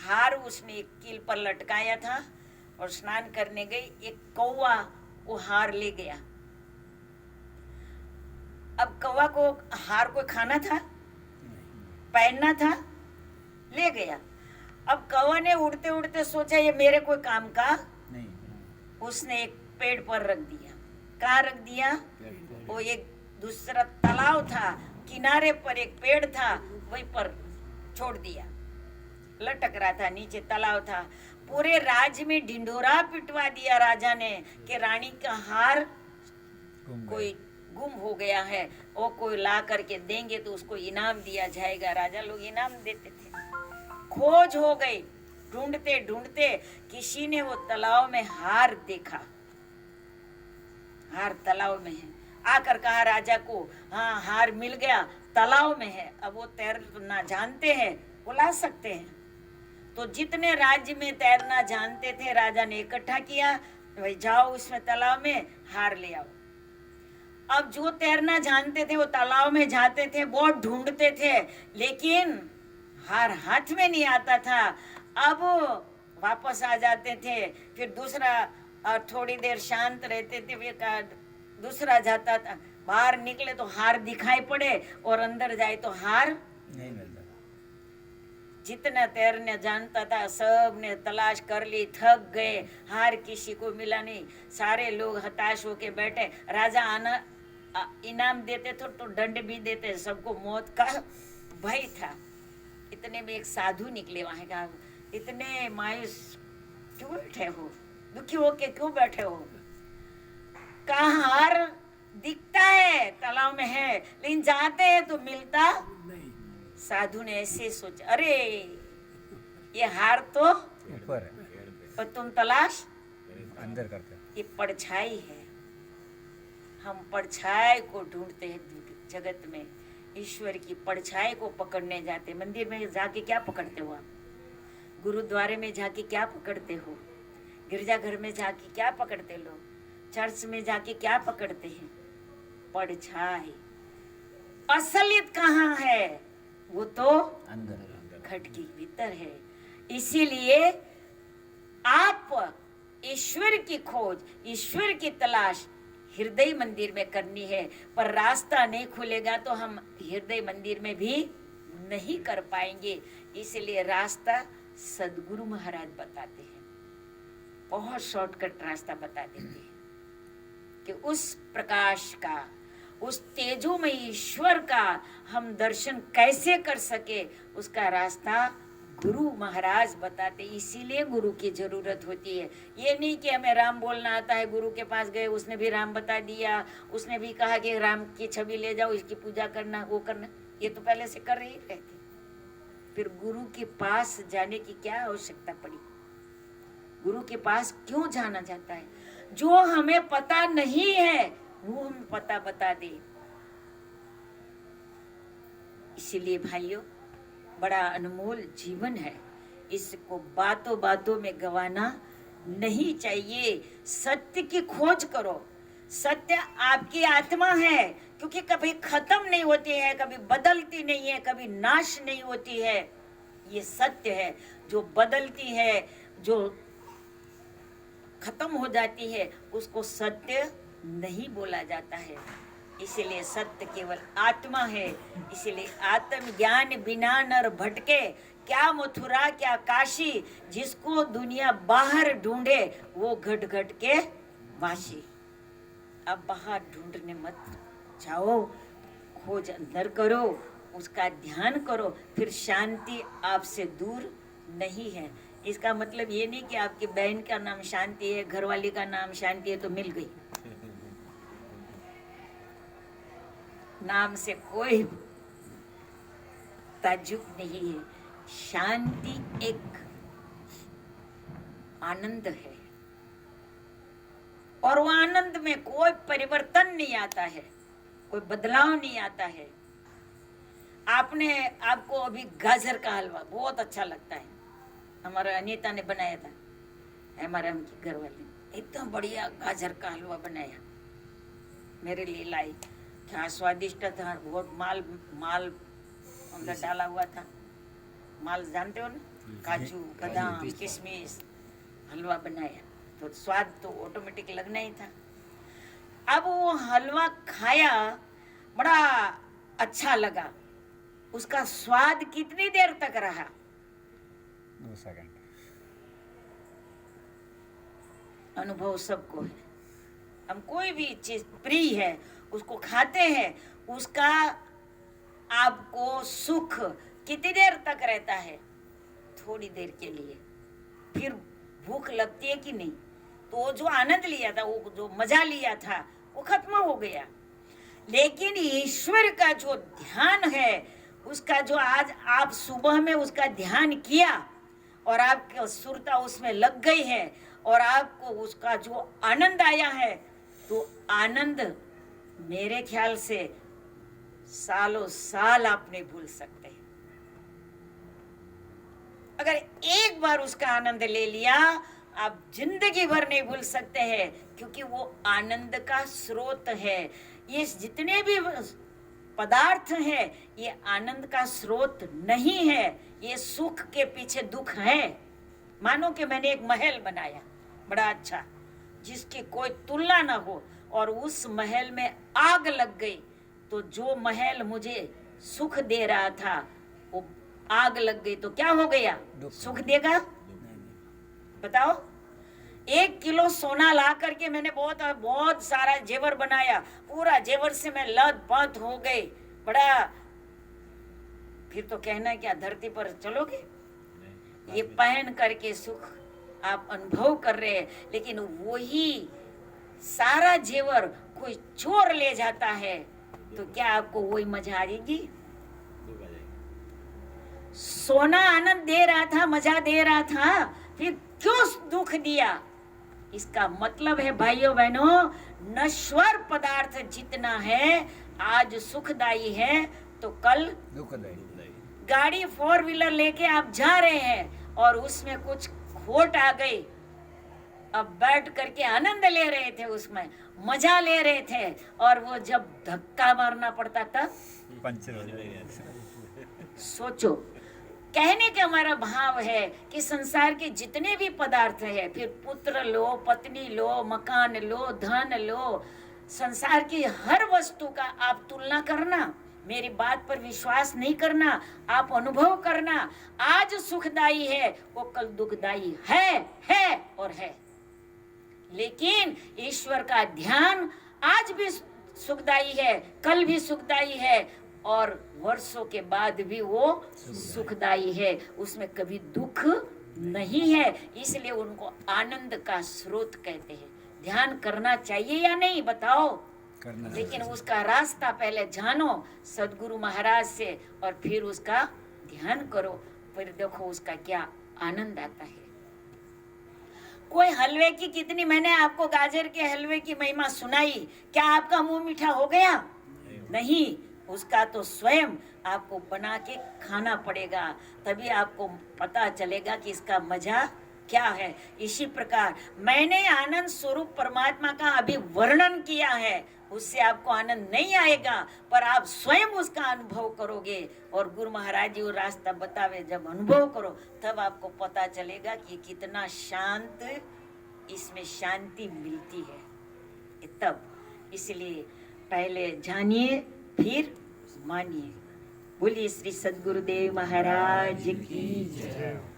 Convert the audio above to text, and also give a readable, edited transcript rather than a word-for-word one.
हार उसने एक कील पर लटकाया था और स्नान करने गई। एक कौवा वो हार ले गया। अब कौवा को हार को खाना था, पहनना था, ले गया। अब कौवा ने उड़ते उड़ते सोचा ये मेरे कोई काम का नहीं। उसने एक पेड़ पर रख दिया। कहाँ रख दिया? वो एक दूसरा तालाब था, किनारे पर एक पेड़ था, वहीं पर छोड़ दिया। लटक रहा था, नीचे तालाब था। पूरे राज्य में ढिंढोरा पिटवा दिया राजा ने कि रानी का हार कोई गुम हो गया है, वो कोई ला करके देंगे तो उसको इनाम दिया जाएगा। राजा लोग इनाम देते थे। खोज हो गई, ढूंढते ढूंढते किसी ने वो तालाब में हार देखा। हार तालाब में है। आकर कहा राजा को, हाँ हार मिल गया, तालाब में है। अब वो तैरना जानते हैं, वो ला सकते हैं। तो जितने राज्य में तैरना जानते थे राजा ने इकट्ठा किया, भाई जाओ उसमें तालाब में हार ले आओ। अब जो तैरना जानते थे वो तालाब में जाते थे, बहुत ढूंढते थे, लेकिन हार हाथ में नहीं आता था। अब वापस आ जाते थे, फिर दूसरा थोड़ी देर शांत रहते थे, फिर दूसरा जाता था। बाहर निकले तो हार दिखाई पड़े और अंदर जाए तो हार नहीं मिलता। जितना तैरने जानता था सब ने तलाश कर ली, थक गए, हार किसी को मिला नहीं। सारे लोग हताश होके बैठे। राजा आना इनाम देते थे तो दंड भी देते, सबको मौत का भय था। इतने में एक साधु निकले वहां का, इतने मायूस क्यों बैठे हो, दुखी होके क्यों बैठे हो? कहा हार दिखता है तालाब में है, लेकिन जाते हैं तो मिलता नहीं। साधु ने ऐसे सोचा, अरे ये हार तो ऊपर है और तुम तलाश अंदर करते हो। ये परछाई है, हम परछाई को ढूंढते हैं जगत में। ईश्वर की परछाई को पकड़ने जाते। मंदिर में जाके क्या पकड़ते हो आप? गुरुद्वारे में जाके क्या पकड़ते हो? गिरजाघर में जाके क्या पकड़ते लोग? चर्च में जाके क्या पकड़ते हैं? परछाई। असलियत कहाँ है? वो तो अंदर खटकी भीतर है। इसीलिए आप ईश्वर की खोज, ईश्वर की तलाश हृदय मंदिर में करनी है। पर रास्ता नहीं खुलेगा तो हम हृदय मंदिर में भी नहीं कर पाएंगे। इसलिए रास्ता सदगुरु महाराज बताते हैं, बहुत शॉर्टकट रास्ता बता देते हैं कि उस प्रकाश का, उस तेजोमय ईश्वर का हम दर्शन कैसे कर सके, उसका रास्ता गुरु महाराज बताते। इसीलिए गुरु की जरूरत होती है। ये नहीं कि हमें राम बोलना आता है, गुरु के पास गए उसने भी राम बता दिया, उसने भी कहा कि राम की छवि ले जाओ, इसकी पूजा करना, वो करना, ये तो पहले से कर रही रहती। फिर गुरु के पास जाने की क्या आवश्यकता पड़ी? गुरु के पास क्यों जाना जाता है? जो हमें पता नहीं है वो हमें पता बता दे। इसीलिए भाइयों, बड़ा अनमोल जीवन है, इसको बातों बातों में गवाना नहीं चाहिए। सत्य की खोज करो। सत्य आपकी आत्मा है, क्योंकि कभी खत्म नहीं होती है, कभी बदलती नहीं है, कभी नाश नहीं होती है। ये सत्य है। जो बदलती है, जो खत्म हो जाती है, उसको सत्य नहीं बोला जाता है। इसलिए सत्य केवल आत्मा है। इसलिए आत्म ज्ञान बिना नर भटके, क्या मथुरा क्या काशी, जिसको दुनिया बाहर ढूंढे वो घट घट के वाशी। अब बाहर ढूंढने मत जाओ, खोज अंदर करो, उसका ध्यान करो, फिर शांति आपसे दूर नहीं है। इसका मतलब ये नहीं कि आपकी बहन का नाम शांति है, घरवाली का नाम शांति है तो मिल गई। नाम से कोई ताज्जुब नहीं है। शांति एक आनंद है और वो आनंद में कोई परिवर्तन नहीं आता है, कोई बदलाव नहीं आता है। आपको अभी गाजर का हलवा बहुत अच्छा लगता है, हमारा अनीता ने बनाया था, हमारे घर वाले ने इतना बढ़िया गाजर का हलवा बनाया, मेरे लिए लाई। क्या स्वादिष्ट था, बहुत माल अंदर डाला हुआ था। माल जानते हो ना? काजू बादाम किशमिश हलवा बनाया, तो स्वाद तो ऑटोमेटिक लगना ही था। अब वो हलवा खाया, बड़ा अच्छा लगा। उसका स्वाद कितनी देर तक रहा? 2 सेकंड। अनुभव सबको है। हम कोई भी चीज प्रिय है उसको खाते हैं, उसका आपको सुख कितनी देर तक रहता है? थोड़ी देर के लिए, फिर भूख लगती है कि नहीं? तो वो जो आनंद लिया था, वो जो मजा लिया था, वो खत्म हो गया। लेकिन ईश्वर का जो ध्यान है, उसका जो आज आप सुबह में उसका ध्यान किया और आपकी सुरता उसमें लग गई है और आपको उसका जो आनंद आया है, तो आनंद मेरे ख्याल से सालों साल आप नहीं भूल सकते। अगर एक बार उसका आनंद ले लिया, आप जिंदगी भर नहीं भूल सकते हैं, क्योंकि वो आनंद का स्रोत है। ये जितने भी पदार्थ है, ये आनंद का स्रोत नहीं है, ये सुख के पीछे दुख है। मानो कि मैंने एक महल बनाया बड़ा अच्छा, जिसकी कोई तुलना ना हो, और उस महल में आग लग गई, तो जो महल मुझे सुख दे रहा था वो आग लग गई, तो क्या हो गया? सुख देगा? बताओ। 1 किलो सोना ला करके मैंने बहुत सारा जेवर बनाया, पूरा जेवर से मैं लत-पत हो गई, बड़ा। फिर तो कहना क्या, धरती पर चलोगे? ये पहन करके सुख आप अनुभव कर रहे हैं, लेकिन वही सारा जेवर कोई चोर ले जाता है, तो क्या आपको वही मजा आएगी? सोना आनंद दे रहा था, मजा दे रहा था, फिर क्यों दुख दिया? इसका मतलब है भाइयों बहनों, नश्वर पदार्थ जितना है आज सुखदायी है, तो कल दुखदायी। गाड़ी 4 व्हीलर लेके आप जा रहे हैं और उसमें कुछ खोट आ गई, अब बैठ करके आनंद ले रहे थे, उसमें मजा ले रहे थे, और वो जब धक्का मारना पड़ता तब पंचर हो जाएगा। सोचो। कहने का हमारा भाव है कि संसार के जितने भी पदार्थ है, फिर पुत्र लो, पत्नी लो, मकान लो, धन लो, संसार की हर वस्तु का आप तुलना करना, मेरी बात पर विश्वास नहीं करना, आप अनुभव करना। आज सुखदायी है, वो कल दुखदायी है और है। लेकिन ईश्वर का ध्यान आज भी सुखदायी है, कल भी सुखदायी है, और वर्षों के बाद भी वो सुखदायी है, उसमें कभी दुख नहीं है। इसलिए उनको आनंद का स्रोत कहते हैं। ध्यान करना चाहिए या नहीं, बताओ? लेकिन उसका रास्ता पहले जानो सदगुरु महाराज से, और फिर उसका ध्यान करो, फिर देखो उसका क्या आनंद आता है। कोई हलवे की कितनी, मैंने आपको गाजर के हलवे की महिमा सुनाई, क्या आपका मुंह मीठा हो गया? नहीं, उसका तो स्वयं आपको बना के खाना पड़ेगा, तभी आपको पता चलेगा कि इसका मजा क्या है। इसी प्रकार मैंने आनंद स्वरूप परमात्मा का अभी वर्णन किया है, उससे आपको आनंद नहीं आएगा, पर आप स्वयं उसका अनुभव करोगे, और गुरु महाराज जी वो रास्ता बतावे, जब अनुभव करो तब आपको पता चलेगा कि कितना शांत, इसमें शांति मिलती है तब। इसलिए पहले जानिए फिर मानिए। बोलिए श्री सद्गुरुदेव महाराज की जय।